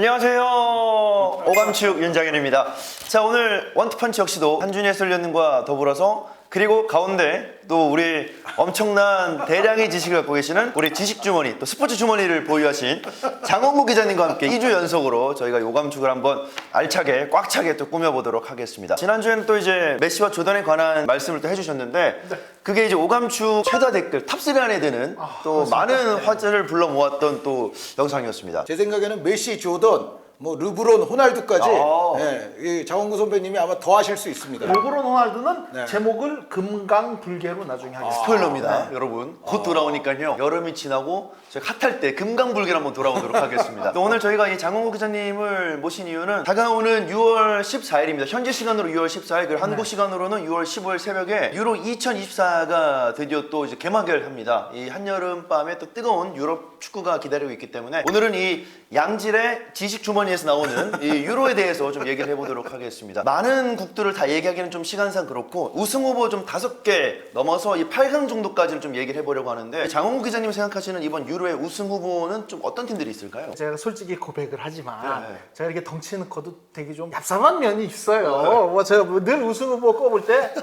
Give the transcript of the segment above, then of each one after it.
안녕하세요. 오감축 윤장현입니다. 자, 오늘 원투펀치 역시도 한준희 해설위원님과 더불어서 그리고 가운데 또 우리 엄청난 대량의 지식을 갖고 계시는 우리 지식주머니 또 스포츠 주머니를 보유하신 장원구 기자님과 함께 2주 연속으로 저희가 요감축을 한번 알차게 꽉 차게 또 꾸며보도록 하겠습니다. 지난주에는 또 이제 메시와 조던에 관한 말씀을 또 해주셨는데 그게 이제 오감축 최다 댓글 탑3 안에 드는 또 많은 화제를 불러 모았던 또 영상이었습니다. 제 생각에는 메시, 조던, 뭐 르브론, 호날두까지 이 장원구 선배님이 아마 더 하실 수 있습니다. 르브론 호날두는 제목을 금강불개로 나중에 하겠습니다. 스포일러입니다, 여러분. 곧 돌아오니까요. 여름이 지나고 저희 핫할 때 금강불개로 한번 돌아오도록 하겠습니다. 또 오늘 저희가 이 장원구 기자님을 모신 이유는 다가오는 6월 14일입니다. 현지 시간으로 6월 14일, 그리고 한국 시간으로는 6월 15일 새벽에 유로 2024가 드디어 또 이제 개막을 합니다. 이 한여름 밤에 또 뜨거운 유럽 축구가 기다리고 있기 때문에 오늘은 이 양질의 지식 주머니에서 나오는 이 유로에 대해서 좀 얘기를 해보도록 하겠습니다. 많은 국들을 다 얘기하기는 좀 시간상 그렇고 우승 후보 좀 5개 넘어서 이 8강 정도까지를 좀 얘기를 해보려고 하는데 장원구 기자님 생각하시는 이번 유로의 우승 후보는 좀 어떤 팀들이 있을까요? 제가 솔직히 고백을 하지만 제가 이렇게 덩치 넣고도 되게 좀 얍삽한 면이 있어요. 뭐 제가 늘 우승 후보 꼽을 때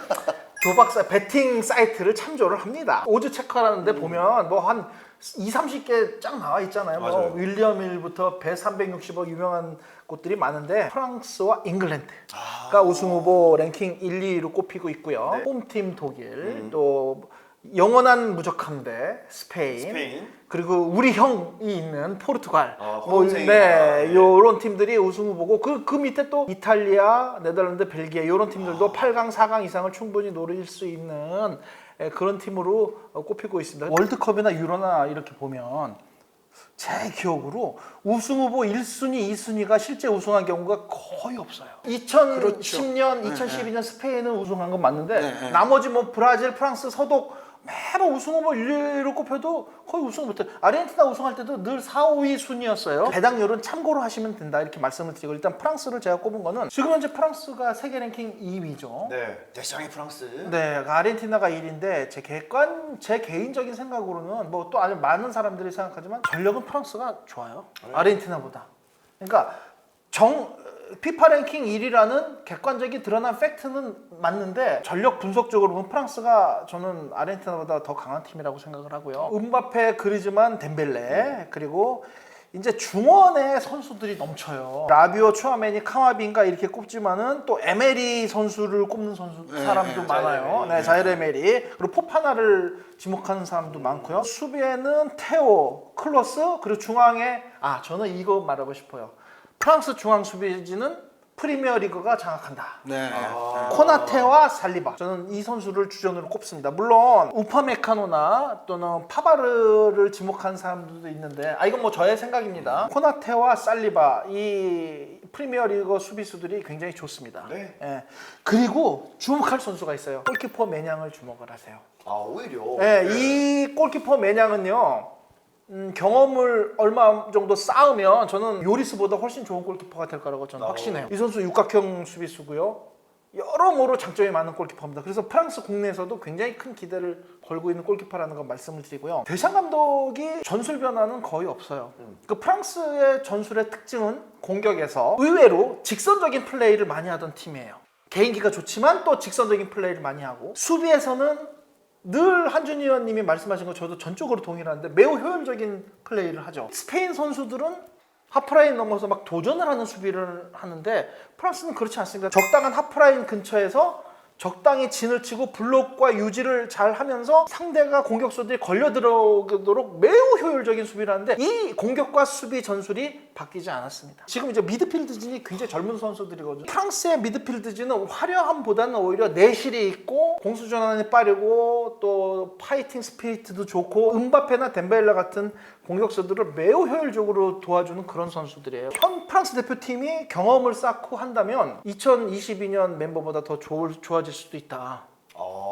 배팅 사이트를 참조를 합니다. 오즈 체크하는데 보면 뭐 한 20-30개 쫙 나와 있잖아요. 뭐 윌리엄 힐부터 배 360억 유명한 곳들이 많은데 프랑스와 잉글랜드가 우승 후보 랭킹 1, 2위로 꼽히고 있고요. 홈팀 독일, 또 영원한 무적함대 스페인, 그리고 우리 형이 있는 포르투갈, 요런 팀들이 우승 후보고 그 밑에 또 이탈리아, 네덜란드, 벨기에 요런 팀들도 8강, 4강 이상을 충분히 노릴 수 있는 그런 팀으로 꼽히고 있습니다. 월드컵이나 유로나 이렇게 보면 제 기억으로 우승 후보 1순위, 2순위가 실제 우승한 경우가 거의 없어요. 2010년, 2012년 스페인은 우승한 건 맞는데 나머지 뭐 브라질, 프랑스, 서독 매번 우승 후보 1위로 꼽혀도 거의 우승을 못해요. 아르헨티나 우승할 때도 늘 4, 5위 순위였어요. 배당률은 참고로 하시면 된다 이렇게 말씀을 드리고, 일단 프랑스를 제가 꼽은 거는 지금 현재 프랑스가 세계 랭킹 2위죠. 네, 대장의 프랑스. 네, 아르헨티나가 1위인데 제 개인적인 생각으로는 뭐 또 아주 많은 사람들이 생각하지만 전력은 프랑스가 좋아요. 아르헨티나보다. 그러니까 피파 랭킹 1위라는 객관적이 드러난 팩트는 맞는데 전력 분석적으로 보면 프랑스가 저는 아르헨티나보다 더 강한 팀이라고 생각을 하고요. 음바페, 그리즈만, 덴벨레, 그리고 이제 중원에 선수들이 넘쳐요. 라비오, 추아메니, 카마빈가 이렇게 꼽지만은 또 에메리 선수를 꼽는 사람도 많아요. 자이르 에메리. 그리고 포파나를 지목하는 사람도 많고요. 수비에는 테오, 클로스, 그리고 중앙에 저는 이거 말하고 싶어요. 프랑스 중앙 수비진은 프리미어리그가 장악한다. 코나테와 살리바. 저는 이 선수를 주전으로 꼽습니다. 물론 우파메카노나 또는 파바르를 지목한 사람들도 있는데 이건 뭐 저의 생각입니다. 코나테와 살리바 이 프리미어리그 수비수들이 굉장히 좋습니다. 그리고 주목할 선수가 있어요. 골키퍼 매냥을 주목을 하세요. 오히려. 이 골키퍼 매냥은요. 경험을 얼마 정도 쌓으면 저는 요리스보다 훨씬 좋은 골키퍼가 될 거라고 저는 확신해요. 이 선수 육각형 수비수고요. 여러모로 장점이 많은 골키퍼입니다. 그래서 프랑스 국내에서도 굉장히 큰 기대를 걸고 있는 골키퍼라는 걸 말씀을 드리고요. 데샹 감독이 전술 변화는 거의 없어요. 그 프랑스의 전술의 특징은 공격에서 의외로 직선적인 플레이를 많이 하던 팀이에요. 개인기가 좋지만 또 직선적인 플레이를 많이 하고, 수비에서는 늘 한준희 의원님이 말씀하신 거 저도 전적으로 동일한데 매우 효율적인 플레이를 하죠. 스페인 선수들은 하프라인 넘어서 막 도전을 하는 수비를 하는데 프랑스는 그렇지 않습니다. 적당한 하프라인 근처에서 적당히 진을 치고 블록과 유지를 잘 하면서 상대가 공격수들이 걸려 들어오도록 매우 효율적인 수비를 하는데 이 공격과 수비 전술이 바뀌지 않았습니다. 지금 이제 미드필드진이 굉장히 젊은 선수들이거든요. 프랑스의 미드필드진은 화려함보다는 오히려 내실이 있고 공수 전환이 빠르고 또 파이팅 스피릿도 좋고 음바페나 덴벨레 같은 공격수들을 매우 효율적으로 도와주는 그런 선수들이에요. 현 프랑스 대표팀이 경험을 쌓고 한다면 2022년 멤버보다 더 좋아질 수도 있다.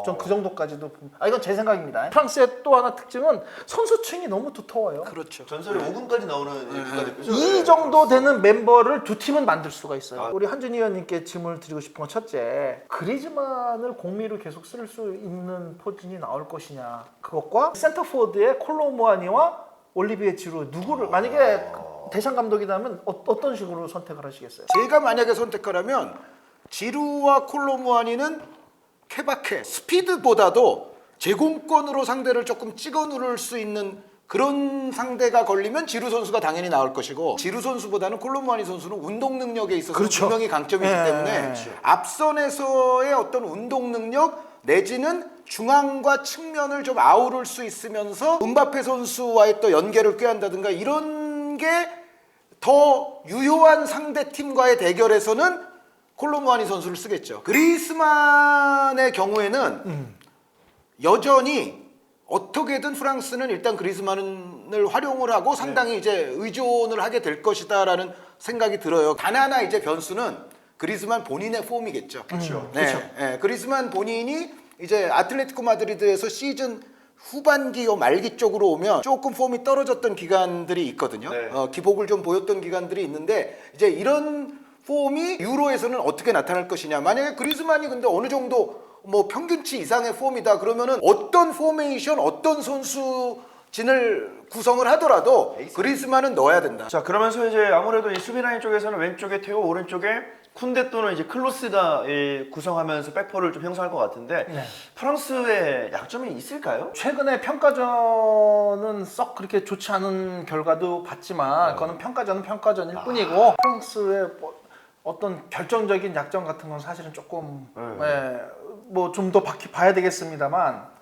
전 그 정도까지도 이건 제 생각입니다. 프랑스의 또 하나 특징은 선수층이 너무 두터워요. 그렇죠. 전설에 5군까지 나오는 국가대표죠. 이 정도 되는 멤버를 두 팀은 만들 수가 있어요. 우리 한준희 의원님께 질문을 드리고 싶은 건 첫째, 그리즈만을 공미로 계속 쓸 수 있는 포진이 나올 것이냐, 그것과 센터포드의 콜로무아니와 올리비에 지루 누구를 만약에 대상 감독이라면 어떤 식으로 선택을 하시겠어요? 제가 만약에 선택하라면 지루와 콜로무아니는 케바케 스피드보다도 제공권으로 상대를 조금 찍어 누를 수 있는 그런 상대가 걸리면 지루 선수가 당연히 나올 것이고, 지루 선수보다는 콜로무아니 선수는 운동 능력에 있어서 그렇죠. 분명히 강점이 있기 때문에 앞선에서의 어떤 운동 능력 내지는 중앙과 측면을 좀 아우를 수 있으면서 음바페 선수와의 또 연계를 꾀한다든가 이런 게 더 유효한 상대 팀과의 대결에서는 콜로무아니 선수를 쓰겠죠. 그리스만의 경우에는 여전히 어떻게든 프랑스는 일단 그리즈만을 활용을 하고 상당히 이제 의존을 하게 될 것이다라는 생각이 들어요. 단 하나 이제 변수는 그리즈만 본인의 폼이겠죠. 그렇죠. 네, 네, 그리즈만 본인이 이제 아틀레티코 마드리드에서 시즌 후반기 말기 쪽으로 오면 조금 폼이 떨어졌던 기간들이 있거든요. 네. 기복을 좀 보였던 기간들이 있는데 이제 이런 폼이 유로에서는 어떻게 나타날 것이냐. 만약에 그리즈만이 근데 어느 정도 뭐 평균치 이상의 폼이다 그러면은 어떤 포메이션 어떤 선수진을 구성을 하더라도 그리즈만은 넣어야 된다. 자, 그러면서 이제 아무래도 이 수비 라인 쪽에서는 왼쪽에 테오, 오른쪽에 쿤데 또는 이제 클로스가 구성하면서 백포를 좀 형성할 것 같은데 네. 프랑스의 약점이 있을까요? 최근에 평가전은 썩 그렇게 좋지 않은 결과도 봤지만 그거는 평가전은 평가전일 뿐이고 프랑스의 어떤 결정적인 약점 같은 건 사실은 조금 뭐 좀 더 봐야 되겠습니다만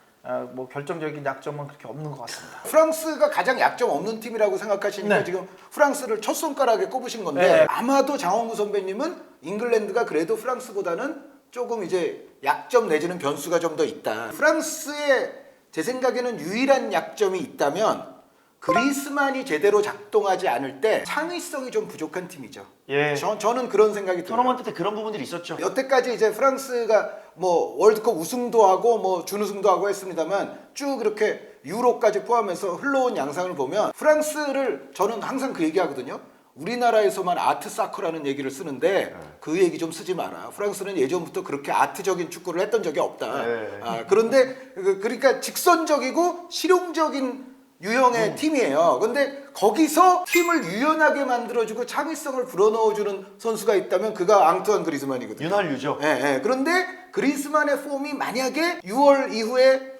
뭐 결정적인 약점은 그렇게 없는 것 같습니다. 프랑스가 가장 약점 없는 팀이라고 생각하시니까 네. 지금 프랑스를 첫 손가락에 꼽으신 건데 네. 아마도 장원구 선배님은 잉글랜드가 그래도 프랑스보다는 조금 이제 약점 내지는 변수가 좀 더 있다. 프랑스의 제 생각에는 유일한 약점이 있다면 그리스만이 제대로 작동하지 않을 때 창의성이 좀 부족한 팀이죠. 예. 저는 그런 생각이 들어요. 토너먼트 때 그런 부분들이 있었죠. 여태까지 이제 프랑스가 뭐 월드컵 우승도 하고 뭐 준우승도 하고 했습니다만 쭉 이렇게 유로까지 포함해서 흘러온 양상을 보면 프랑스를 저는 항상 그 얘기하거든요. 우리나라에서만 아트 사커라는 얘기를 쓰는데 그 얘기 좀 쓰지 마라. 프랑스는 예전부터 그렇게 아트적인 축구를 했던 적이 없다. 네. 그런데 그러니까 직선적이고 실용적인 유형의 팀이에요. 근데 거기서 팀을 유연하게 만들어주고 창의성을 불어넣어주는 선수가 있다면 그가 앙투안 그리즈만이거든요. 윤활유죠. 예. 그런데 그리즈만의 폼이 만약에 6월 이후에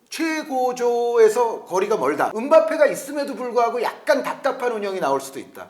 최고조에서 거리가 멀다. 음바페가 있음에도 불구하고 약간 답답한 운영이 나올 수도 있다.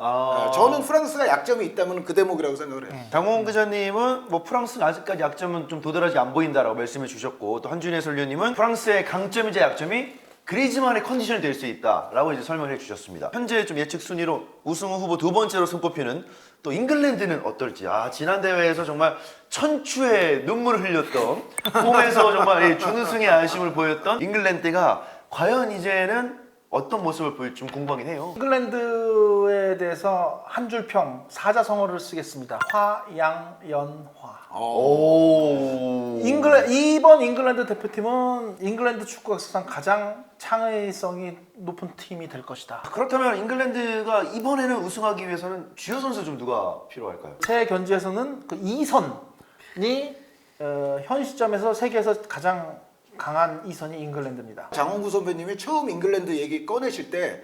저는 프랑스가 약점이 있다면 그 대목이라고 생각을 해요. 장홍 기자님은 뭐 프랑스는 아직까지 약점은 좀 도드라지 안 보인다라고 말씀해 주셨고 또 한준희 해설위원님은 프랑스의 강점이자 약점이 그리즈만의 컨디션이 될 수 있다라고 이제 설명을 해주셨습니다. 현재 좀 예측 순위로 우승 후보 두 번째로 손꼽히는 또 잉글랜드는 어떨지. 지난 대회에서 정말 천추의 눈물을 흘렸던 홈에서 정말 준우승의 아쉬움을 보였던 잉글랜드가 과연 이제는 어떤 모습을 보일지 좀 궁금하긴 해요. 잉글랜드에 대해서 한 줄 평 사자성어를 쓰겠습니다. 화양연화. 오. 이번 잉글랜드 대표팀은 잉글랜드 축구 역사상 가장 창의성이 높은 팀이 될 것이다. 그렇다면 잉글랜드가 이번에는 우승하기 위해서는 주요 선수 좀 누가 필요할까요? 제 견지에서는 그 이선이 현 시점에서 세계에서 가장 강한 이선이 잉글랜드입니다. 장원구 선배님이 처음 잉글랜드 얘기 꺼내실 때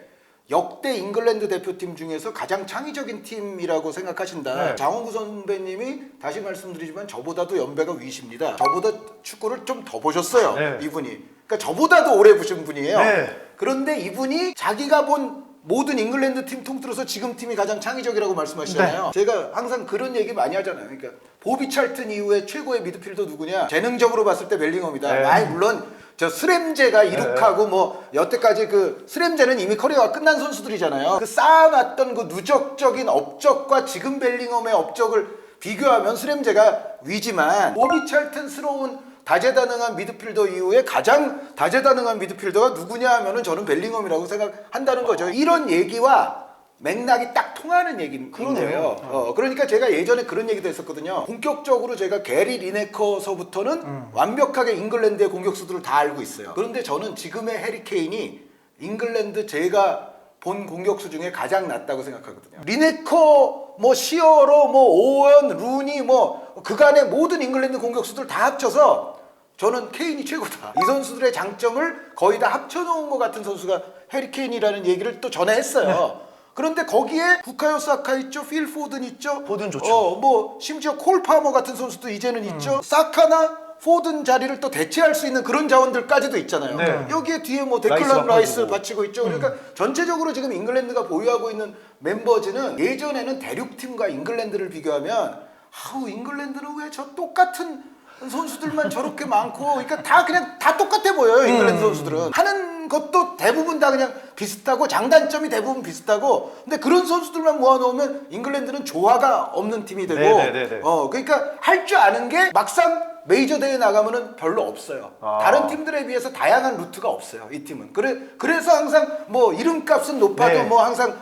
역대 잉글랜드 대표팀 중에서 가장 창의적인 팀이라고 생각하신다. 네. 장원구 선배님이 다시 말씀드리지만 저보다도 연배가 위십니다. 저보다 축구를 좀 더 보셨어요. 네. 이분이. 그러니까 저보다도 오래 보신 분이에요. 네. 그런데 이분이 자기가 본 모든 잉글랜드 팀 통틀어서 지금 팀이 가장 창의적이라고 말씀하시잖아요. 제가 항상 그런 얘기 많이 하잖아요. 그러니까 보비 찰튼 이후에 최고의 미드필더 누구냐? 재능적으로 봤을 때 멜링엄이다. 네. 물론 저 스램제가 이룩하고 뭐 여태까지 그 스램제는 이미 커리어가 끝난 선수들이잖아요. 그 쌓아놨던 그 누적적인 업적과 지금 벨링엄의 업적을 비교하면 스램제가 위지만 보비 찰튼스러운 다재다능한 미드필더 이후에 가장 다재다능한 미드필더가 누구냐 하면은 저는 벨링엄이라고 생각한다는 거죠. 이런 얘기와 맥락이 딱 통하는 얘기인 거예요. 그러니까 제가 예전에 그런 얘기도 했었거든요. 본격적으로 제가 게리 리네커서부터는 완벽하게 잉글랜드의 공격수들을 다 알고 있어요. 그런데 저는 지금의 해리 케인이 잉글랜드 제가 본 공격수 중에 가장 낫다고 생각하거든요. 리네커, 뭐 시어로, 뭐 오원, 루니, 뭐 그간의 모든 잉글랜드 공격수들 다 합쳐서 저는 케인이 최고다. 이 선수들의 장점을 거의 다 합쳐놓은 것 같은 선수가 해리 케인이라는 얘기를 또 전에 했어요. 그런데 거기에 부카요 사카 있죠, 필 포든 있죠. 포든 좋죠. 뭐 심지어 콜 파머 같은 선수도 이제는 있죠. 사카나 포든 자리를 또 대체할 수 있는 그런 자원들까지도 있잖아요. 네. 여기에 뒤에 뭐 라이스 데클란 라이스 바꿔주고. 받치고 있죠. 그러니까 전체적으로 지금 잉글랜드가 보유하고 있는 멤버즈는 예전에는 대륙팀과 잉글랜드를 비교하면 아우 잉글랜드는 왜 저 똑같은 선수들만 저렇게 많고 그러니까 그냥 다 똑같아 보여요. 잉글랜드 선수들은 하는 것도 대부분 다 그냥 비슷하고 장단점이 대부분 비슷하고 근데 그런 선수들만 모아놓으면 잉글랜드는 조화가 없는 팀이 되고 네네네네. 그러니까 할 줄 아는 게 막상 메이저 대회 나가면은 별로 없어요. 다른 팀들에 비해서 다양한 루트가 없어요. 이 팀은. 그래서 항상 뭐 이름값은 높아도 네. 뭐 항상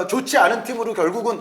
좋지 않은 팀으로 결국은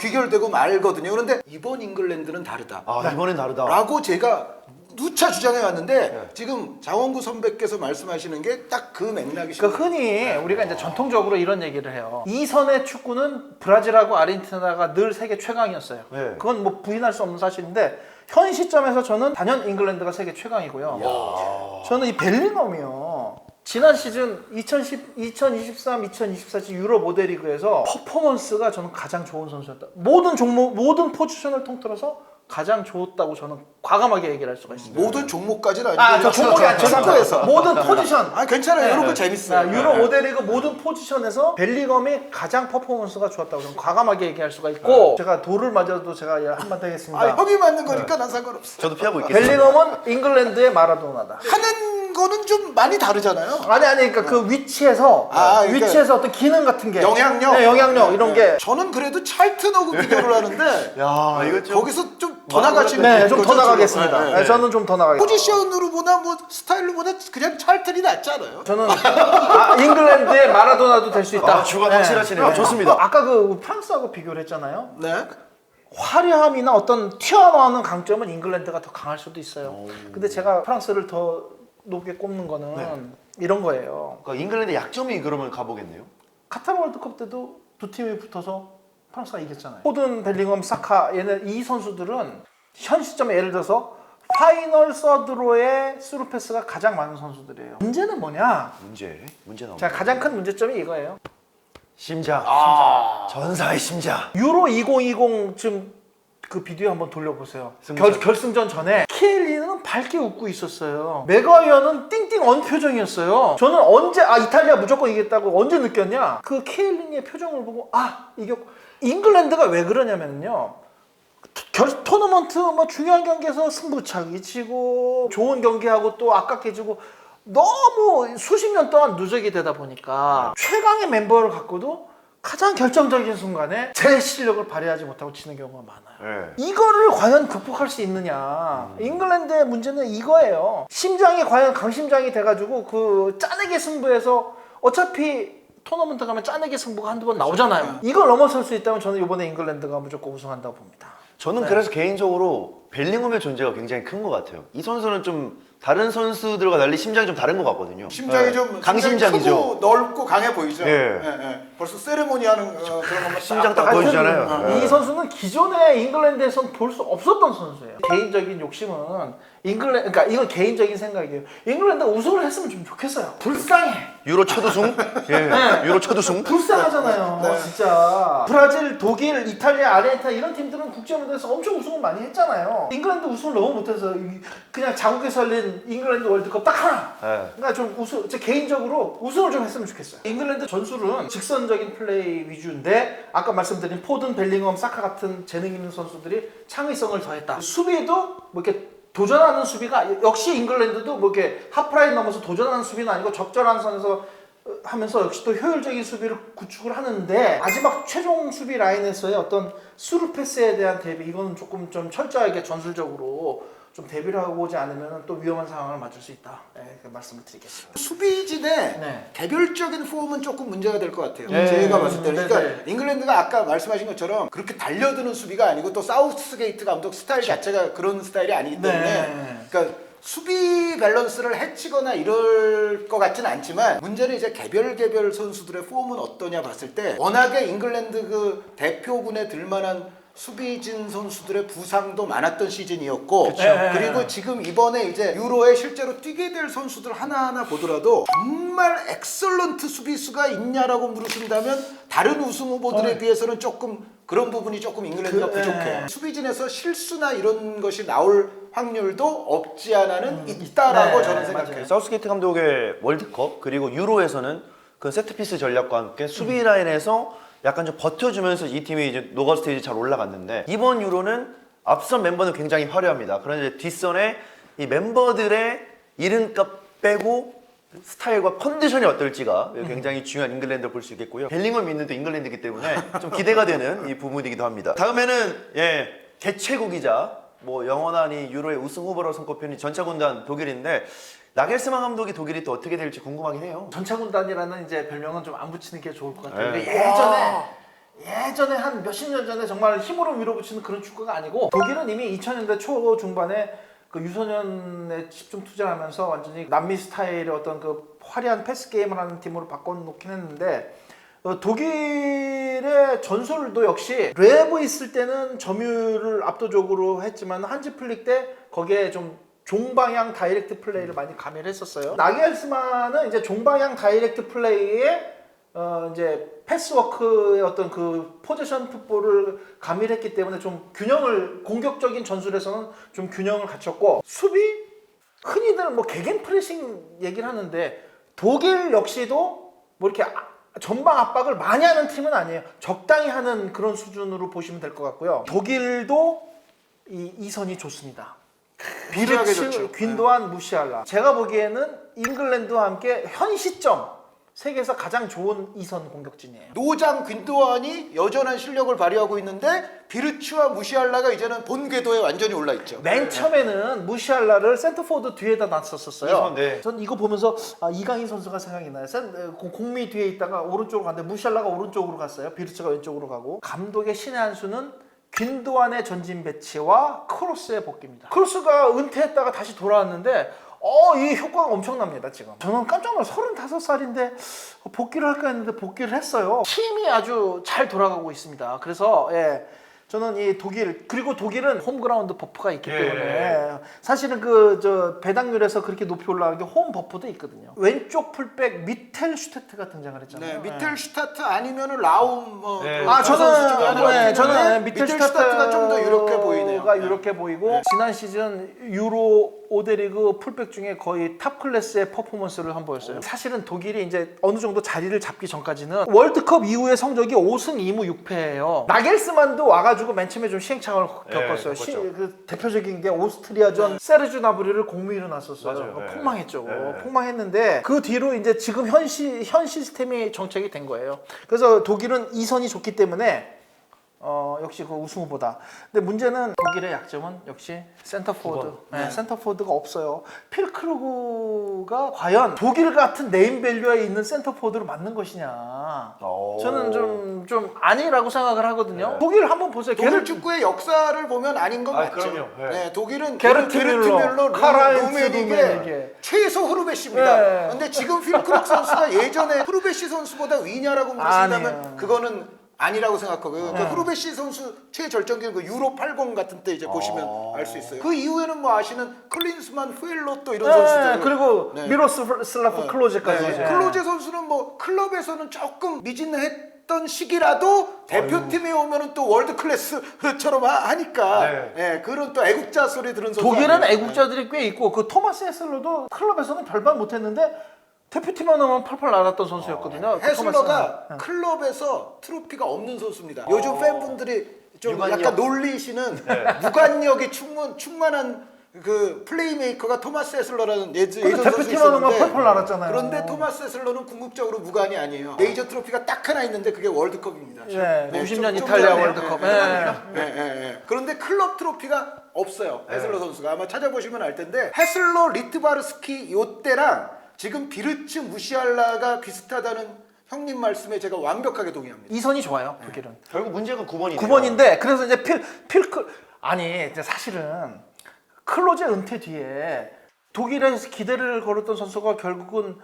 귀결되고 말거든요. 그런데 이번 잉글랜드는 다르다. 이번엔 다르다. 라고 제가 누차 주장해 왔는데 지금 장원구 선배께서 말씀하시는 게 딱 그 맥락이시죠. 그러니까 흔히 우리가 이제 전통적으로 이런 얘기를 해요. 이 선의 축구는 브라질하고 아르헨티나가 늘 세계 최강이었어요. 네. 그건 뭐 부인할 수 없는 사실인데 현 시점에서 저는 단연 잉글랜드가 세계 최강이고요. 저는 이 벨링엄이요. 지난 시즌 2023, 2024 유로 모델리그에서 퍼포먼스가 저는 가장 좋은 선수였다. 모든 종목, 모든 포지션을 통틀어서 가장 좋았다고 저는 과감하게 얘기를 할 수가 있습니다. 모든 종목까지는 아니고 저 종목이 안 축구에서 모든 포지션. 괜찮아요. 네. 이런 거 재밌어요. 유로 모델리그 모든 포지션에서 벨링엄이 가장 퍼포먼스가 좋았다고 저는 과감하게 얘기할 수가 있고 제가 돌을 맞아도 제가 한마디 하겠습니다. 형이 맞는 거니까 난 상관없어. 저도 피하고 있겠습니다. 벨링엄은 잉글랜드의 마라도나다. 하는 거는 좀 많이 다르잖아요. 아니 그러니까 그 위치에서 그러니까 위치에서 어떤 기능 같은 게 영향력? 네, 영향력 이런 게 저는 그래도 찰튼하고 비교를 하는데 야, 이거 좀 거기서 좀 더 나가시는 네, 좀 거죠, 더 나가겠습니다. 지금. 네, 저는 좀 더 나가겠습니다. 포지션으로 보나 뭐 스타일로 보나 그냥 찰튼이 낫지 않아요? 저는 잉글랜드의 마라도나도 될 수 있다. 주관 확실하시네요. 좋습니다. 아까 그 프랑스하고 비교를 했잖아요. 네. 화려함이나 어떤 튀어나오는 강점은 잉글랜드가 더 강할 수도 있어요. 근데 제가 프랑스를 더 높게 꼽는 거는 이런 거예요. 그러니까 잉글랜드 약점이 그러면 가보겠네요. 카타르 월드컵 때도 두 팀이 붙어서 프랑스가 이겼잖아요. 포든, 벨링엄, 사카 이 선수들은 현 시점에 예를 들어서 파이널 서드로의 스루 패스가 가장 많은 선수들이에요. 문제는 뭐냐? 문제 나옵니다. 자, 가장 큰 문제점이 이거예요. 심장. 전사의 심장. 유로 2020 지금 그 비디오 한번 돌려보세요. 승부전. 결승전 전에 키엘리는 밝게 웃고 있었어요. 맥과이어는 띵띵 언 표정이었어요. 저는 언제 이탈리아 무조건 이겼다고 언제 느꼈냐? 그 키엘리의 표정을 보고 이겼고 잉글랜드가 왜 그러냐면요. 토너먼트 뭐 중요한 경기에서 승부차기 치고 좋은 경기하고 또 아깝게 지고 너무 수십 년 동안 누적이 되다 보니까 최강의 멤버를 갖고도 가장 결정적인 순간에 제 실력을 발휘하지 못하고 치는 경우가 많아요. 네. 이거를 과연 극복할 수 있느냐. 잉글랜드의 문제는 이거예요. 심장이 과연 강심장이 돼가지고 그 짜내기 승부에서 어차피 토너먼트 가면 짜내기 승부가 한두 번 나오잖아요. 이걸 넘어설 수 있다면 저는 이번에 잉글랜드가 무조건 우승한다고 봅니다. 저는 그래서 개인적으로 벨링엄의 존재가 굉장히 큰 것 같아요. 이 선수는 좀 다른 선수들과 달리 심장이 좀 다른 것 같거든요. 심장이 네. 좀 강심장이죠. 크고 넓고 강해 보이죠. 예. 벌써 세레모니 하는 그런 것만 심장 딱 딱 보여주잖아요. 하여튼 네. 이 선수는 기존에 잉글랜드에선 볼 수 없었던 선수예요. 개인적인 욕심은 그러니까 이건 개인적인 생각이에요. 잉글랜드가 우승을 했으면 좀 좋겠어요. 불쌍해. 유로 첫 우승? 예. 유로 첫 우승? 불쌍하잖아요. 네. 진짜. 브라질, 독일, 이탈리아, 아르헨티나 이런 팀들은 국제무대에서 엄청 우승을 많이 했잖아요. 잉글랜드 우승을 너무 못해서 그냥 자국에서 열린 잉글랜드 월드컵 딱 하나. 네. 그러니까 좀 제 개인적으로 우승을 좀 했으면 좋겠어요. 잉글랜드 전술은 직선적인 플레이 위주인데 아까 말씀드린 포든, 벨링엄, 사카 같은 재능 있는 선수들이 창의성을 더했다. 수비도 뭐 이렇게 도전하는 수비가 역시 잉글랜드도 뭐 이렇게 하프라인 넘어서 도전하는 수비는 아니고 적절한 선에서 하면서 역시 또 효율적인 수비를 구축을 하는데 마지막 최종 수비 라인에서의 어떤 스루 패스에 대한 대비 이거는 조금 좀 철저하게 전술적으로 좀 대비를 하고 오지 않으면 또 위험한 상황을 맞을 수 있다. 그 말씀을 드리겠습니다. 수비진의 네. 개별적인 폼은 조금 문제가 될 것 같아요. 네. 제가 봤을 때는. 그러니까 네. 잉글랜드가 아까 말씀하신 것처럼 그렇게 달려드는 수비가 아니고 또 사우스게이트 감독 스타일 자체가 그런 스타일이 아니기 때문에 네. 그러니까 수비 밸런스를 해치거나 이럴 것 같지는 않지만 문제는 이제 개별 선수들의 폼은 어떠냐 봤을 때 워낙에 잉글랜드 그 대표군에 들만한 수비진 선수들의 부상도 많았던 시즌이었고 그쵸. 그리고 지금 이번에 이제 유로에 실제로 뛰게 될 선수들 하나하나 보더라도 정말 엑설런트 수비수가 있냐라고 물으신다면 다른 우승 후보들에 비해서는 조금 그런 부분이 조금 잉글랜드가 부족해. 수비진에서 실수나 이런 것이 나올 확률도 없지 않아는 있다라고 네, 저는 맞아요. 생각해요. 사우스게이트 감독의 월드컵 그리고 유로에서는 그 세트피스 전략과 함께 수비 라인에서 약간 좀 버텨주면서 이 팀이 이제 노가 스테이지 잘 올라갔는데 이번 유로는 앞선 멤버는 굉장히 화려합니다. 그런데 이제 뒷선에 이 멤버들의 이름값 빼고 스타일과 컨디션이 어떨지가 굉장히 중요한 잉글랜드를 볼 수 있겠고요. 벨링엄이 있는 또 잉글랜드이기 때문에 좀 기대가 되는 이 부분이기도 합니다. 다음에는 개최국이자 뭐 영원한 이 유로의 우승 후보로 손꼽히는 전차군단 독일인데 나겔스만 감독이 독일이 또 어떻게 될지 궁금하긴 해요. 전차군단이라는 이제 별명은 좀 안 붙이는 게 좋을 것 같아요. 네. 예전에 한 몇십 년 전에 정말 힘으로 밀어붙이는 그런 축구가 아니고 독일은 이미 2000년대 초 중반에 그 유소년에 집중 투자하면서 완전히 남미 스타일의 어떤 그 화려한 패스 게임을 하는 팀으로 바꿔놓긴 했는데 독일의 전술도 역시 레브 있을 때는 점유율을 압도적으로 했지만 한지 플릭 때 거기에 좀 종방향 다이렉트 플레이를 많이 가미를 했었어요. 나겔스만은 이제 종방향 다이렉트 플레이에 이제 패스워크의 어떤 그 포지션 풋볼을 가미를 했기 때문에 좀 균형을 공격적인 전술에서는 좀 균형을 갖췄고 수비 흔히들 뭐 개겐 프레싱 얘기를 하는데 독일 역시도 뭐 이렇게 전방 압박을 많이 하는 팀은 아니에요. 적당히 하는 그런 수준으로 보시면 될 것 같고요. 독일도 이선이 좋습니다. 비슷하게 비르츠, 좋죠. 귄도안, 무시알라. 제가 보기에는 잉글랜드와 함께 현 시점 세계에서 가장 좋은 이선 공격진이에요. 노장 균도안이 여전한 실력을 발휘하고 있는데 비르츠와 무시알라가 이제는 본 궤도에 완전히 올라 있죠. 맨 처음에는 무시알라를 센터포드 뒤에다 놨었어요. 이선, 네. 전 이거 보면서 이강인 선수가 생각이 나요. 공미 뒤에 있다가 오른쪽으로 갔는데 무시알라가 오른쪽으로 갔어요. 비르츠가 왼쪽으로 가고 감독의 신의 한 수는 귄도안의 전진 배치와 크로스의 복귀입니다. 크로스가 은퇴했다가 다시 돌아왔는데 이 효과가 엄청납니다. 지금 저는 깜짝 놀라 35살인데 복귀를 할까 했는데 복귀를 했어요. 팀이 아주 잘 돌아가고 있습니다. 그래서 저는 이 독일 그리고 독일은 홈그라운드 버프가 있기 때문에 사실은 그 배당률에서 그렇게 높이 올라가는 게 홈 버프도 있거든요. 왼쪽 풀백 미텔 슈테트가 등장을 했잖아요. 네, 미텔 슈타트 아니면은 라움 저는 미텔 슈타트가 좀 더 유력해 보이네요. 유력해 보이고 지난 시즌 유로 5대 리그 풀백 중에 거의 탑 클래스의 퍼포먼스를 한보였어요. 사실은 독일이 이제 어느 정도 자리를 잡기 전까지는 월드컵 이후의 성적이 5승 2무 6패예요. 나겔스만도 와가지고 맨 처음에 좀 시행착오를 겪었어요. 그 대표적인 게 오스트리아전 세르주 나브리를 공미로 놨었어요. 맞아요. 폭망했죠. 네. 폭망했는데 그 뒤로 이제 지금 현 시스템이 정책이 된 거예요. 그래서 독일은 이선이 좋기 때문에 역시 그 우승 후보다. 근데 문제는 독일의 약점은 역시 센터포워드. 센터포워드가 없어요. 필크루그가 과연 독일 같은 네임밸류에 있는 센터포워드로 맞는 것이냐. 저는 좀 아니라고 생각을 하거든요. 독일 한번 보세요. 독일 축구의 역사를 보면 아닌 건 맞죠. 그럼요. 네, 독일은 게르트 뮬러, 카라인츠 루메니게, 최소 흐르베시입니다. 네. 근데 지금 필크룩 선수가 예전에 흐르베시 선수보다 위냐라고 물으신다면 아니에요. 그거는 아니라고 생각하고요. 그러니까 흐르베시 선수 최절정기는 그 유로 80 같은 때 이제 보시면 알 수 있어요. 그 이후에는 뭐 아시는 클린스만, 후엘로 또 이런 선수들. 그리고 미로슬라프 클로제까지. 클로제 선수는 뭐 클럽에서는 조금 미진했던 시기라도 대표팀에 오면은 또 월드 클래스처럼 하니까 그런 또 애국자 소리 들은 선수. 독일은 애국자들이 꽤 있고 그 토마스 헤슬러도 클럽에서는 별반 못했는데 대표팀에 오면 펄펄 날았던 선수였거든요. 헤슬러가 클럽에서 트로피가 없는 선수입니다. 요즘 팬분들이 좀 유관력. 약간 놀리시는 무관력이 충만한 그 플레이메이커가 토마스 헤슬러라는 예전 선수 대표팀에 오면 있었는데 펄펄 날았잖아요. 그런데 토마스 헤슬러는 궁극적으로 무관이 아니에요. 메이저 트로피가 딱 하나 있는데 그게 월드컵입니다. 90년 좀 이탈리아 전에. 월드컵. 그런데 클럽 트로피가 없어요. 헤슬러 선수가 아마 찾아보시면 알 텐데 헤슬러, 리트바르스키 요때랑 지금 비르츠, 무시알라가 비슷하다는 형님 말씀에 제가 완벽하게 동의합니다. 이선이 좋아요. 독일은. 결국 문제가 9번이네요. 9번인데 그래서 이제 아니 이제 사실은 클로제 은퇴 뒤에 독일에서 기대를 걸었던 선수가 결국은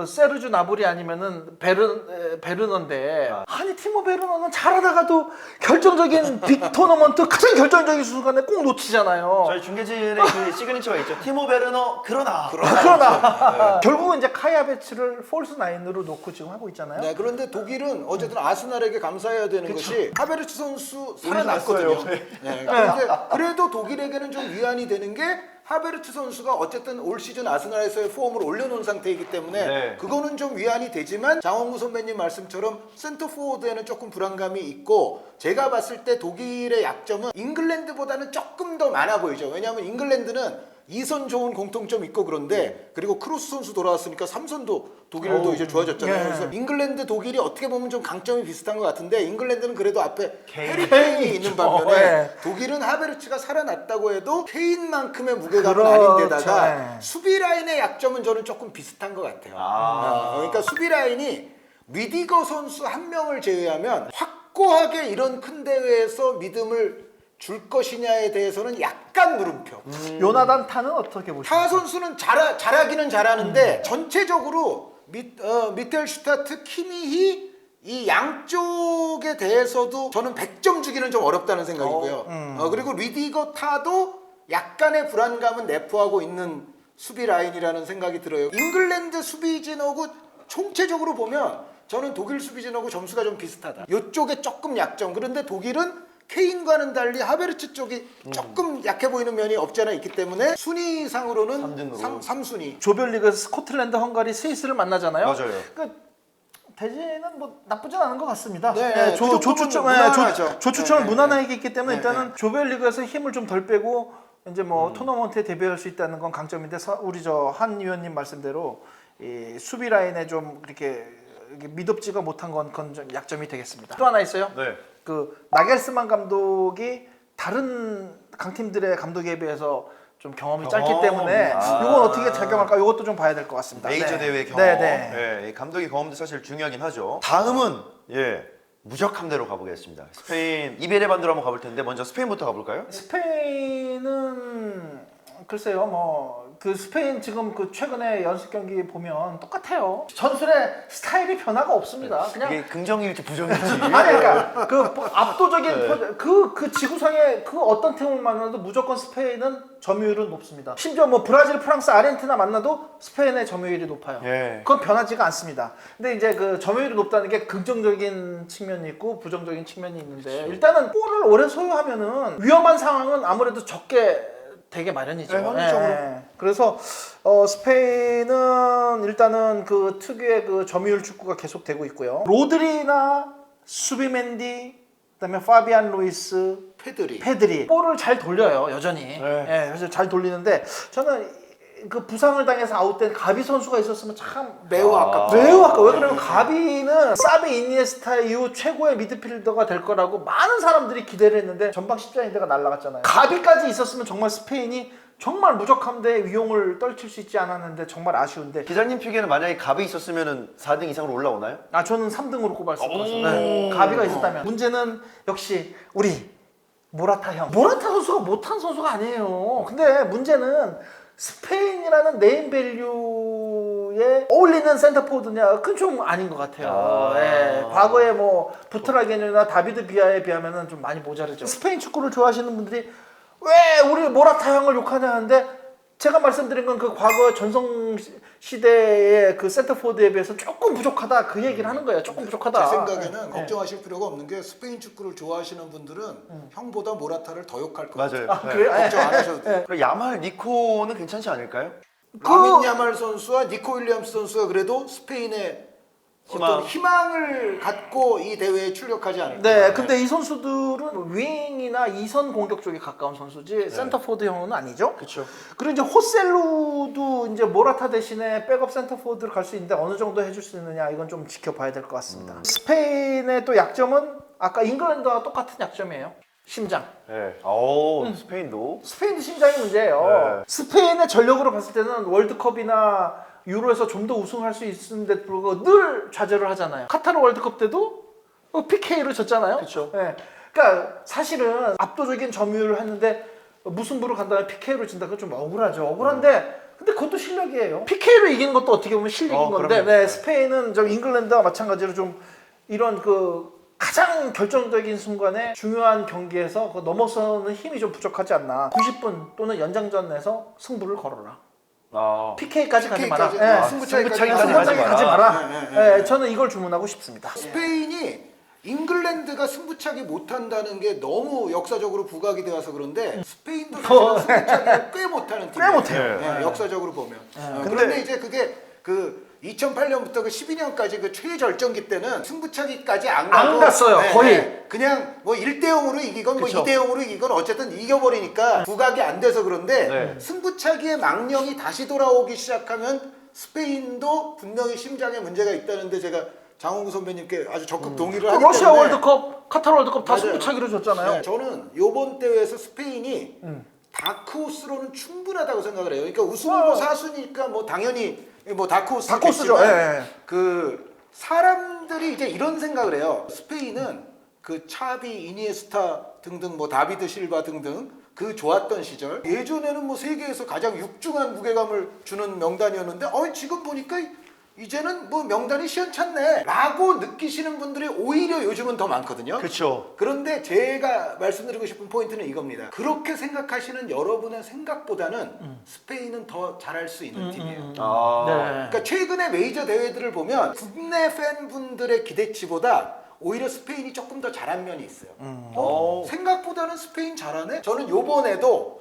세르주 나볼이 아니면은 베르너인데 아니 티모 베르너는 잘하다가도 결정적인 빅 토너먼트 가장 결정적인 순간에 꼭 놓치잖아요. 저희 중계진의 그 시그니처가 있죠. 티모 베르너 그러나 결국은 이제 카야베츠를 폴스 나인으로 놓고 지금 하고 있잖아요. 네, 그런데 독일은 어쨌든 아스날에게 감사해야 되는 것이 하베르츠 선수 살아났어요. 살아났거든요. 네, 그런데 그래도 독일에게는 좀 위안이 되는 게 하베르츠 선수가 어쨌든 올 시즌 아스날에서의 폼을 올려놓은 상태이기 때문에 네. 그거는 좀 위안이 되지만 장원구 선배님 말씀처럼 센터 포워드에는 조금 불안감이 있고 제가 봤을 때 독일의 약점은 잉글랜드보다는 조금 더 많아 보이죠. 왜냐하면 잉글랜드는 2선 좋은 공통점 있고 그런데 그리고 크루스 선수 돌아왔으니까 3선도 독일도 이제 좋아졌잖아요. 예. 그래서 잉글랜드 독일이 어떻게 보면 좀 강점이 비슷한 것 같은데 잉글랜드는 그래도 앞에 해리 케인이 있는 반면에 예. 독일은 하베르츠가 살아났다고 해도 케인만큼의 무게감은 그렇죠. 아닌데다가 예. 수비 라인의 약점은 저는 조금 비슷한 것 같아요. 그러니까 수비 라인이 리디거 선수 한 명을 제외하면 확고하게 이런 큰 대회에서 믿음을 줄 것이냐에 대해서는 약간 물음표. 요나단 타는 어떻게 보십니까? 타 선수는 잘하기는 잘하는데 전체적으로 미텔 슈타트, 키미히 이 양쪽에 대해서도 저는 100점 주기는 좀 어렵다는 생각이고요. 그리고 리디거 타도 약간의 불안감은 내포하고 있는 수비 라인이라는 생각이 들어요. 잉글랜드 수비진하고 총체적으로 보면 저는 독일 수비진하고 점수가 좀 비슷하다. 이쪽에 조금 약점. 그런데 독일은 케인과는 달리 하베르츠 쪽이 조금 약해 보이는 면이 없지 않아 있기 때문에 순위상으로는 삼등으로. 3순위. 조별리그 스코틀랜드, 헝가리, 스위스를 만나잖아요. 맞아요. 그러니까 대진은 뭐 나쁘진 않은 것 같습니다. 네, 네, 그 정도면 무난하죠. 조추첨은 네, 무난하게 있기 때문에 네, 일단은 조별리그에서 힘을 좀 덜 빼고 이제 뭐 토너먼트에 데뷔할 수 있다는 건 강점인데 우리 저 한 위원님 말씀대로 이 수비 라인에 좀 이렇게 미덥지가 못한 건 그건 좀 약점이 되겠습니다. 또 하나 있어요. 네. 그 나겔스만 감독이 다른 강팀들의 감독에 비해서 좀 경험이 짧기 때문에 이건 어떻게 작용할까 이것도 좀 봐야 될 것 같습니다. 메이저 네. 대회 경험. 네. 이 감독의 경험도 사실 중요하긴 하죠. 다음은 무적함 대로 가보겠습니다. 스페인 이베레 반도로 한번 가볼 텐데 먼저 스페인부터 가볼까요? 스페인은 글쎄요 뭐 그 스페인 지금 그 최근에 연습 경기 보면 똑같아요. 전술의 스타일이 변화가 없습니다. 그냥 이게 긍정일지 부정일지. 아니 그러니까 그 압도적인 그 지구상의 그 어떤 팀을 만나도 무조건 스페인은 점유율은 높습니다. 심지어 뭐 브라질, 프랑스, 아르헨티나 만나도 스페인의 점유율이 높아요. 예. 그건 변하지가 않습니다. 근데 이제 그 점유율이 높다는 게 긍정적인 측면이 있고 부정적인 측면이 있는데 일단은 볼을 오래 소유하면은 위험한 상황은 아무래도 적게 되게 마련이죠. 네, 현실적으로. 그래서 스페인은 일단은 그 특유의 그 점유율 축구가 계속되고 있고요. 로드리나 수비멘디, 그다음에 파비안 루이스, 페드리 볼을 잘 돌려요 여전히. 네. 그래서 잘 돌리는데 저는 그 부상을 당해서 아웃된 가비 선수가 있었으면 참 매우 아깝죠. 매우 아까워. 왜 그러면 가비는 사비 이니에스타 이후 최고의 미드필더가 될 거라고 많은 사람들이 기대를 했는데 전방 십자인대가 날아갔잖아요. 가비까지 있었으면 정말 스페인이 정말 무적함대 위용을 떨칠 수 있지 않았는데 정말 아쉬운데 기자님 피기에는 만약에 갑이 있었으면 4등 이상으로 올라오나요? 저는 3등으로 꼽을 수 있습니다. 네. 가비가 있었다면 문제는 역시 우리 모라타 형. 모라타 선수가 못한 선수가 아니에요. 근데 문제는 스페인이라는 네임밸류에 어울리는 센터포드냐 그건 좀 아닌 것 같아요. 과거에 뭐 부트라겐이나 다비드 비아에 비하면은 좀 많이 모자르죠. 스페인 축구를 좋아하시는 분들이 왜 우리 모라타 형을 욕하냐 하는데 제가 말씀드린 건 그 과거 전성 시대의 그 센터포드에 비해서 조금 부족하다 그 얘기를 하는 거예요. 조금 부족하다. 제 생각에는 걱정하실 필요가 없는 게 스페인 축구를 좋아하시는 분들은 형보다 모라타를 더 욕할 거예요. 맞아요. 네. 그래요? 걱정 안 하셔도 돼요. 그리고 야말 니코는 괜찮지 않을까요? 라민 야말 선수와 니코 윌리엄스 선수가 그래도 스페인의 어떤 희망을 갖고 이 대회에 출격하지 않을까. 네, 근데 이 선수들은 윙이나 이선 공격 쪽에 가까운 선수지 센터포드형은 아니죠. 그렇죠. 그리고 이제 호셀루도 이제 모라타 대신에 백업 센터포드를 갈 수 있는데 어느 정도 해줄 수 있느냐 이건 좀 지켜봐야 될 것 같습니다. 스페인의 또 약점은 아까 잉글랜드와 똑같은 약점이에요. 심장. 네. 스페인도. 스페인도 심장이 문제예요. 네. 스페인의 전력으로 봤을 때는 월드컵이나 유로에서 좀 더 우승할 수 있는데 불구하고 늘 좌절을 하잖아요. 카타르 월드컵 때도 PK로 졌잖아요. 그렇죠. 네. 그러니까 사실은 압도적인 점유율을 했는데 무승부로 간다면 PK로 진다. 그건 좀 억울하죠. 억울한데 근데 그것도 실력이에요. PK로 이기는 것도 어떻게 보면 실력인 건데, 그럼요. 네, 스페인은 저 잉글랜드와 마찬가지로 좀 이런 그 가장 결정적인 순간에 중요한 경기에서 그 넘어서는 힘이 좀 부족하지 않나. 90분 또는 연장전에서 승부를 걸어라. PK까지 가지 마라. PK 까지, 예. 승부차기까지 가지 마라. 네, 네, 예, 저는 이걸 주문하고 싶습니다. 스페인이 잉글랜드가 승부차기 못한다는 게 너무 역사적으로 부각이 되어서 그런데 스페인도 사실은 승부차기를 꽤 못하는 팀이에요. 꽤 못해요. 네, 역사적으로 보면. 근데- 그런데 이제 그게 그 2008년부터 그 12년까지 그 최절정기 때는 승부차기까지 안 가고 안 갔어요, 거의. 그냥 뭐 1대0으로 이기건 그쵸. 뭐 2대0으로 이기건 어쨌든 이겨버리니까 부각이 안 돼서 그런데 네. 승부차기의 망령이 다시 돌아오기 시작하면 스페인도 분명히 심장에 문제가 있다는데 제가 장홍구 선배님께 아주 적극 동의를 하기 러시아 때문에 월드컵, 카타르 월드컵 다 맞아요. 승부차기로 줬잖아요. 네, 저는 요번 대회에서 스페인이 다크호스로는 충분하다고 생각을 해요. 그러니까 우승 후보 사수니까 뭐 당연히 뭐 다크호스겠지만 다크호스죠. 예. 그 사람들이 이제 이런 생각을 해요. 스페인은 그 차비, 이니에스타 등등 뭐 다비드 실바 등등 그 좋았던 시절 예전에는 뭐 세계에서 가장 육중한 무게감을 주는 명단이었는데 지금 보니까 이제는 뭐 명단이 시원찮네 라고 느끼시는 분들이 오히려 요즘은 더 많거든요. 그렇죠. 그런데 제가 말씀드리고 싶은 포인트는 이겁니다. 그렇게 생각하시는 여러분의 생각보다는 스페인은 더 잘할 수 있는 팀이에요. 네. 그러니까 최근에 메이저 대회들을 보면 국내 팬분들의 기대치보다 오히려 스페인이 조금 더 잘한 면이 있어요. 생각보다는 스페인 잘하네? 저는 요번에도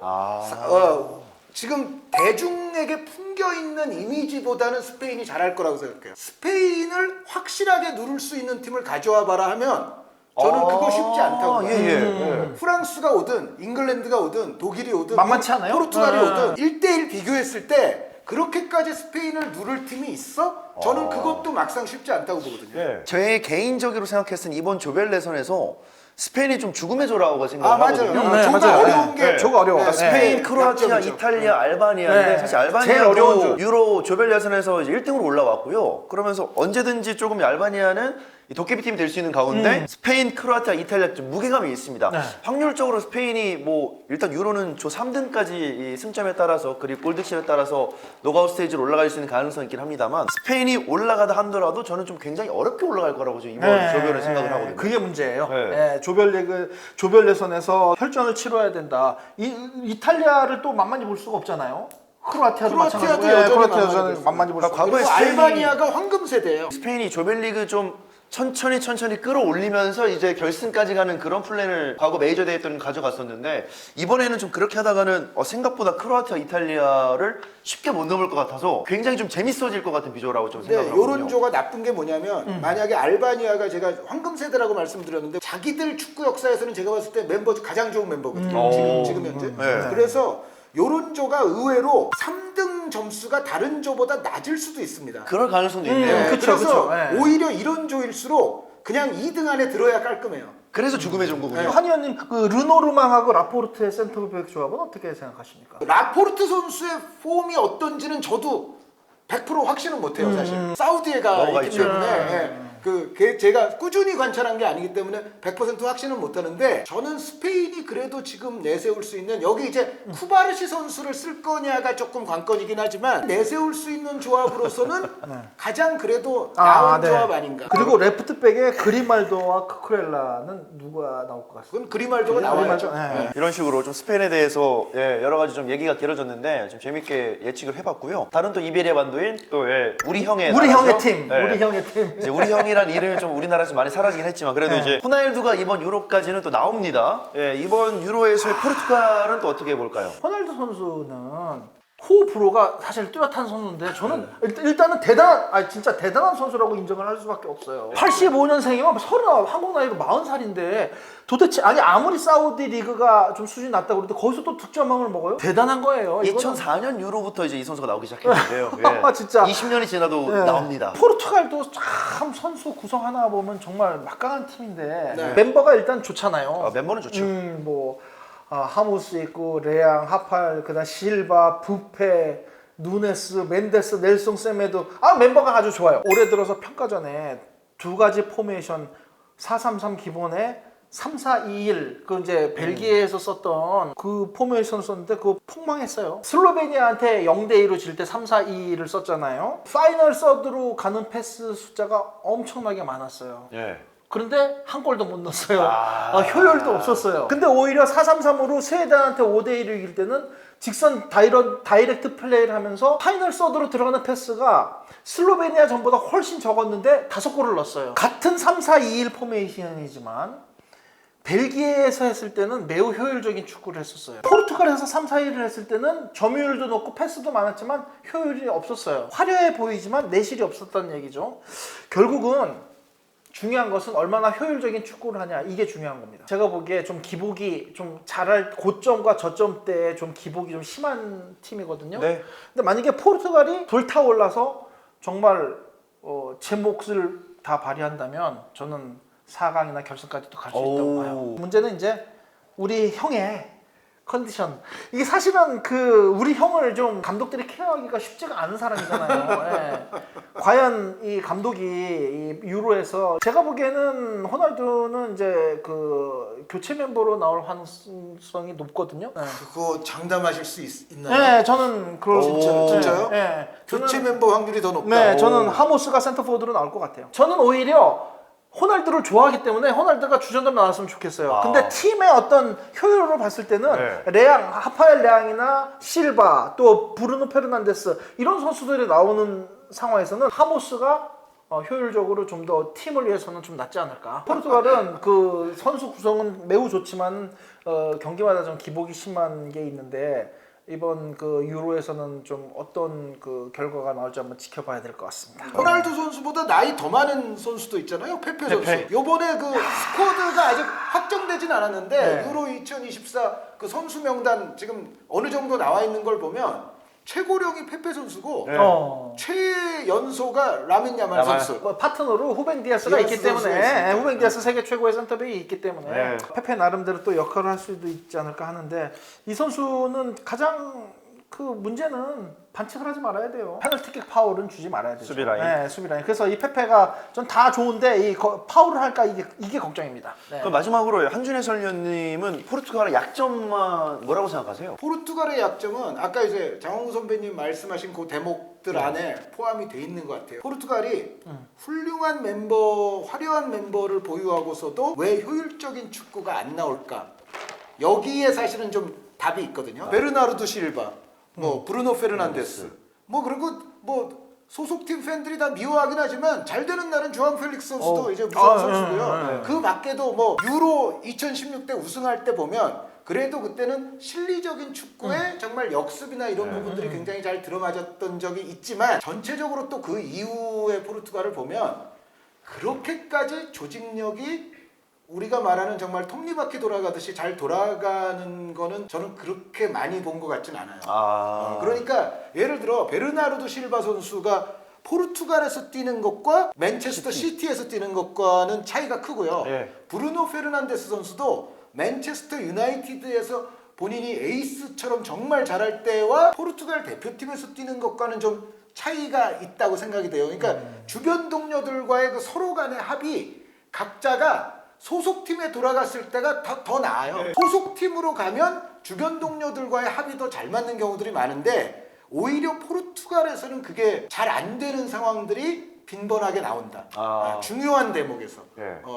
지금 대중에게 풍겨있는 이미지보다는 스페인이 잘할 거라고 생각해요. 스페인을 확실하게 누를 수 있는 팀을 가져와 봐라 하면 저는 그거 쉽지 않다고 봐요. 예. 프랑스가 오든 잉글랜드가 오든 독일이 오든 만만치 않아요? 포르투갈이 네. 오든 1대1 비교했을 때 그렇게까지 스페인을 누를 팀이 있어? 저는 그것도 막상 쉽지 않다고 보거든요. 제 개인적으로 생각했을 때 이번 조별 예선에서 스페인이 좀 죽음의 조라고 아 생각을 맞아요. 하거든요. 네, 조가 맞아요. 어려운 게 조가 어려워. 네, 스페인, 네. 크로아티아, 약점이죠. 이탈리아, 알바니아인데 네. 사실 제일 어려운 알바니아도 조. 유로 조별 예선에서 이제 1등으로 올라왔고요. 그러면서 언제든지 조금 알바니아는 이 도깨비 팀이 될 수 있는 가운데 스페인, 크로아티아, 이탈리아 좀 무게감이 있습니다. 네. 확률적으로 스페인이 뭐 일단 유로는 조 3등까지 이 승점에 따라서 그리고 골득실에 따라서 노가웃 스테이지로 올라갈 수 있는 가능성이 있긴 합니다만 스페인이 올라가다 하더라도 저는 좀 굉장히 어렵게 올라갈 거라고 지금 이번 조별을 생각을 하거든요. 그게 문제예요. 네. 예, 조별 예선에서 혈전을 치러야 된다. 이탈리아를 또 만만히 볼 수가 없잖아요. 크로아티아도 크로아티아도 마찬가지고. 여전히 크로아티아도 만만히 볼 수가 과거에 그리고 스페인이- 알바니아가 황금 세대예요. 스페인이 조별리그 좀 천천히 끌어올리면서 이제 결승까지 가는 그런 플랜을 과거 메이저 대회 때는 가져갔었는데 이번에는 좀 그렇게 하다가는 생각보다 크로아티아, 이탈리아를 쉽게 못 넘을 것 같아서 굉장히 좀 재밌어질 것 같은 비주얼라고 좀 근데 생각을 하거든요. 이런 조가 나쁜 게 뭐냐면 만약에 알바니아가 제가 황금 세대라고 말씀드렸는데 자기들 축구 역사에서는 제가 봤을 때 멤버 중 가장 좋은 멤버거든요. 지금 현재. 네. 그래서 요런 조가 의외로 3등 점수가 다른 조보다 낮을 수도 있습니다. 그럴 가능성도 있네요. 네, 그쵸, 그래서 그쵸. 네. 오히려 이런 조일수록 그냥 2등 안에 들어야 깔끔해요. 그래서 죽음의 종국은요. 한 의원님 그 르노르망하고 라포르트의 센터백 조합은 어떻게 생각하십니까? 라포르트 선수의 폼이 어떤지는 저도 100% 확신은 못해요 사실. 사우디에가 넘어가 있기 있죠. 때문에 제가 꾸준히 관찰한 게 아니기 때문에 100% 확신은 못하는데 저는 스페인이 그래도 지금 내세울 수 있는 여기 이제 쿠바르시 선수를 쓸 거냐가 조금 관건이긴 하지만 내세울 수 있는 조합으로서는 가장 그래도 나은 조합 아닌가. 그리고 레프트백에 그리말도와 크쿠렐라는 누가 나올 것 같습니다. 그건 그리말도가 나와야죠. 네. 이런 식으로 좀 스페인에 대해서 여러 가지 좀 얘기가 길어졌는데 좀 재밌게 예측을 해봤고요. 다른 또 이베리아 반도인 또 우리 형의 우리 나라죠? 형의 팀, 네. 우리 형의 팀. 이제 우리 형이란 이름이 좀 우리나라에서 많이 사라지긴 했지만 그래도 이제 호날두가 이번 유로까지는 또 나옵니다. 이번 유로에서의 포르투갈은 또 어떻게 볼까요? 호날두 선수는 호불호가 사실 뚜렷한 선수인데 저는 일단은 진짜 대단한 선수라고 인정을 할 수밖에 없어요. 85년생이면 한국 나이로 40살인데 도대체 아무리 사우디 리그가 좀 수준이 낮다고 그래도 거기서 또 득점왕을 먹어요? 대단한 거예요. 이거는. 2004년 유로부터 이제 이 선수가 나오기 시작했는데요. 진짜. 20년이 지나도 네. 나옵니다. 포르투갈도 참 선수 구성 하나 보면 정말 막강한 팀인데 네. 멤버가 일단 좋잖아요. 멤버는 좋죠. 하무스 있고 레앙, 하팔, 그다음 실바, 부페, 누네스, 멘데스, 넬송 세메도 멤버가 아주 좋아요. 올해 들어서 평가전에 두 가지 포메이션 4-3-3 기본에 3-4-2-1 그 이제 벨기에에서 썼던 그 포메이션을 썼는데 그거 폭망했어요. 슬로베니아한테 0-2로 질 때 3-4-2-1을 썼잖아요. 파이널 서드로 가는 패스 숫자가 엄청나게 많았어요. 예. 그런데 한 골도 못 넣었어요. 효율도 없었어요. 근데 오히려 4-3-3으로 스웨덴한테 5-1을 이길 때는 직선 다이렉트 플레이를 하면서 파이널 서드로 들어가는 패스가 슬로베니아 전보다 훨씬 적었는데 5골을 넣었어요. 같은 3-4-2-1 포메이션이지만 벨기에에서 했을 때는 매우 효율적인 축구를 했었어요. 포르투갈에서 3-4-1을 했을 때는 점유율도 높고 패스도 많았지만 효율이 없었어요. 화려해 보이지만 내실이 없었다는 얘기죠. 결국은 중요한 것은 얼마나 효율적인 축구를 하냐, 이게 중요한 겁니다. 제가 보기에 좀 기복이 좀 잘할 고점과 저점 때에 좀 기복이 좀 심한 팀이거든요. 네. 근데 만약에 포르투갈이 불타올라서 정말 제 몫을 다 발휘한다면 저는 4강이나 결승까지도 갈 수 있다고 봐요. 문제는 이제 우리 형의 컨디션. 이게 사실은 우리 형을 좀 감독들이 케어하기가 쉽지가 않은 사람이잖아요. 예. 과연 이 감독이 이 유로에서 제가 보기에는 호날두는 이제 교체 멤버로 나올 가능성이 높거든요. 예. 그거 장담하실 수 있나요? 네, 저는 그걸 진짜요? 네, 교체 멤버 확률이 더 높다. 네, 저는 하모스가 센터포워드로 나올 것 같아요. 저는 오히려 호날두를 좋아하기 때문에 호날두가 주전으로 나왔으면 좋겠어요. 근데 팀의 어떤 효율을 봤을 때는 하파엘 레앙이나 실바 또 브루노 페르난데스 이런 선수들이 나오는 상황에서는 하모스가 효율적으로 좀 더 팀을 위해서는 좀 낫지 않을까. 포르투갈은 그 선수 구성은 매우 좋지만 경기마다 좀 기복이 심한 게 있는데 이번 유로에서는 좀 어떤 결과가 나올지 한번 지켜봐야 될 것 같습니다. 호날두 선수보다 나이 더 많은 선수도 있잖아요. 페페 선수. 요번에 스쿼드가 아직 확정되진 않았는데 유로 2024 선수 명단 지금 어느 정도 나와 있는 걸 보면 최고령이 페페 선수고 최연소가 라민 야말 선수. 파트너로 후벤 디아스가 있기 때문에 후벤 디아스 세계 최고의 센터백이 있기 때문에 페페 나름대로 또 역할을 할 수도 있지 않을까 하는데 이 선수는 가장 문제는 반칙을 하지 말아야 돼요. 페널티킥 파울은 주지 말아야 되죠. 수비 라인. 네, 수비 라인. 그래서 이 페페가 전 다 좋은데 파울을 할까 이게 걱정입니다. 네. 그럼 마지막으로 한준 해설위원님은 포르투갈의 약점만 뭐라고 생각하세요? 포르투갈의 약점은 아까 이제 장홍우 선배님 말씀하신 그 대목들 안에 포함이 돼 있는 것 같아요. 포르투갈이 훌륭한 멤버, 화려한 멤버를 보유하고서도 왜 효율적인 축구가 안 나올까? 여기에 사실은 좀 답이 있거든요. 베르나르도 실바, 브루노 페르난데스, 그리고 소속팀 팬들이 다 미워하긴 하지만 잘 되는 날은 조안 펠릭스 선수도 이제 무서운 선수고요. 그 밖에도 유로 2016 때 우승할 때 보면 그래도 그때는 실리적인 축구에 정말 역습이나 이런 부분들이 굉장히 잘 들어맞았던 적이 있지만 전체적으로 또 그 이후의 포르투갈을 보면 그렇게까지 조직력이 우리가 말하는 정말 톱니바퀴 돌아가듯이 잘 돌아가는 거는 저는 그렇게 많이 본 것 같진 않아요. 그러니까 예를 들어 베르나르도 실바 선수가 포르투갈에서 뛰는 것과 맨체스터 시티에서 뛰는 것과는 차이가 크고요. 브루노 페르난데스 선수도 맨체스터 유나이티드에서 본인이 에이스처럼 정말 잘할 때와 포르투갈 대표팀에서 뛰는 것과는 좀 차이가 있다고 생각이 돼요. 그러니까 주변 동료들과의 서로 간의 합이 각자가 소속팀에 돌아갔을 때가 더 나아요. 소속팀으로 가면 주변 동료들과의 합이 더 잘 맞는 경우들이 많은데 오히려 포르투갈에서는 그게 잘 안 되는 상황들이 빈번하게 나온다. 중요한 대목에서.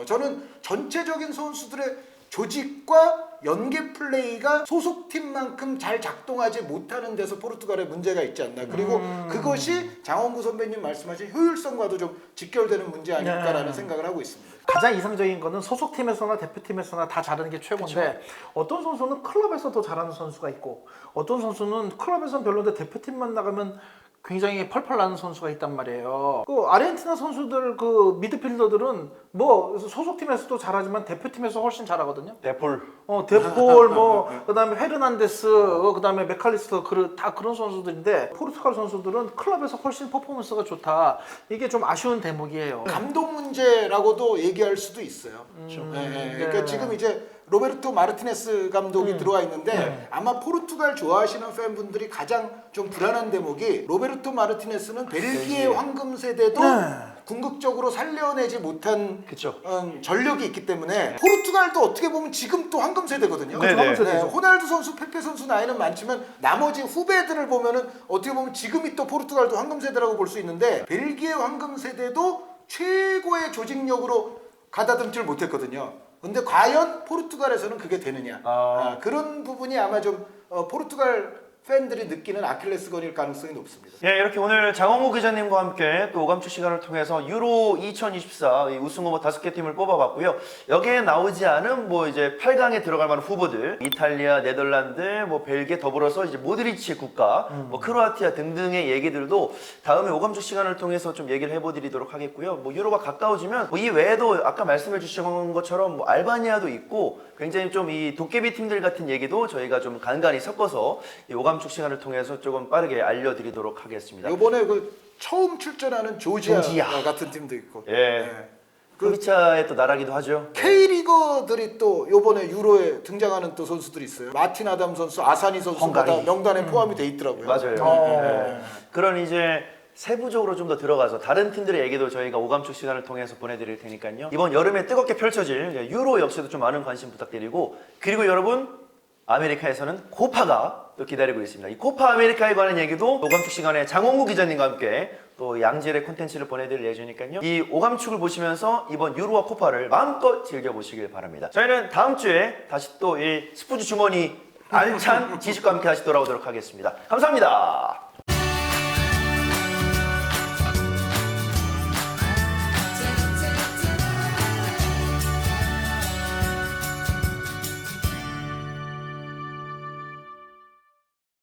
저는 전체적인 선수들의 조직과 연계 플레이가 소속팀만큼 잘 작동하지 못하는 데서 포르투갈에 문제가 있지 않나. 그리고 그것이 장원구 선배님 말씀하신 효율성과도 좀 직결되는 문제 아닐까라는 생각을 하고 있습니다. 가장 이상적인 거는 소속팀에서나 대표팀에서나 다 잘하는 게 최고인데 어떤 선수는 클럽에서 더 잘하는 선수가 있고 어떤 선수는 클럽에서는 별로인데 대표팀만 나가면 굉장히 펄펄 나는 선수가 있단 말이에요. 아르헨티나 선수들 미드필더들은 소속팀에서도 잘하지만 대표팀에서 훨씬 잘하거든요. 데폴. 그다음에 헤르난데스, 그다음에 메칼리스터 다 그런 선수들인데 포르투갈 선수들은 클럽에서 훨씬 퍼포먼스가 좋다. 이게 좀 아쉬운 대목이에요. 감독 문제라고도 얘기할 수도 있어요. 그러니까 지금 이제 로베르토 마르티네스 감독이 들어와 있는데 아마 포르투갈 좋아하시는 팬분들이 가장 좀 불안한 대목이 로베르토 마르티네스는 벨기에 황금 세대도 궁극적으로 살려내지 못한 그쵸. 전력이 있기 때문에 포르투갈도 어떻게 보면 지금 또 황금 세대거든요. 네네. 황금 세대죠. 호날두 선수, 페페 선수 나이는 많지만 나머지 후배들을 보면은 어떻게 보면 지금이 또 포르투갈도 황금 세대라고 볼 수 있는데 벨기에 황금 세대도 최고의 조직력으로 가다듬질 못했거든요. 근데 과연 포르투갈에서는 그게 되느냐? 그런 부분이 아마 좀 포르투갈 팬들이 느끼는 아킬레스건일 가능성이 높습니다. 예, 이렇게 오늘 장홍우 기자님과 함께 또 오감축 시간을 통해서 유로 2024 우승 후보 5개 팀을 뽑아봤고요. 여기에 나오지 않은 뭐 이제 8강에 들어갈 만한 후보들, 이탈리아, 네덜란드, 뭐 벨기에 더불어서 이제 모드리치의 국가, 뭐 크로아티아 등등의 얘기들도 다음에 오감축 시간을 통해서 좀 얘기를 해보드리도록 하겠고요. 뭐 유로가 가까워지면 뭐 이 외에도 아까 말씀해 주신 것처럼 뭐 알바니아도 있고 굉장히 좀 이 도깨비 팀들 같은 얘기도 저희가 좀 간간히 섞어서 이 오감축 시간을 통해서 조금 빠르게 알려드리도록 하겠습니다. 이번에 그 처음 출전하는 조지아 같은 팀도 있고. 예. 크로아티아의 또 나라기도 하죠. K리거들이 또 이번에 유로에 등장하는 또 선수들이 있어요. 마틴 아담 선수, 아사니 선수가 다 헝가리. 명단에 포함이 돼 있더라고요. 맞아요. 예. 그런 이제 세부적으로 좀 더 들어가서 다른 팀들의 얘기도 저희가 오감축 시간을 통해서 보내드릴 테니까요. 이번 여름에 뜨겁게 펼쳐질 유로 역시도 좀 많은 관심 부탁드리고, 그리고 여러분 아메리카에서는 코파가 또 기다리고 있습니다. 이 코파 아메리카에 관한 얘기도 오감축 시간에 장홍구 기자님과 함께 또 양질의 콘텐츠를 보내드릴 예정이니까요. 이 오감축을 보시면서 이번 유로와 코파를 마음껏 즐겨보시길 바랍니다. 저희는 다음 주에 다시 또 이 스포츠 주머니 알찬 지식과 함께 다시 돌아오도록 하겠습니다. 감사합니다.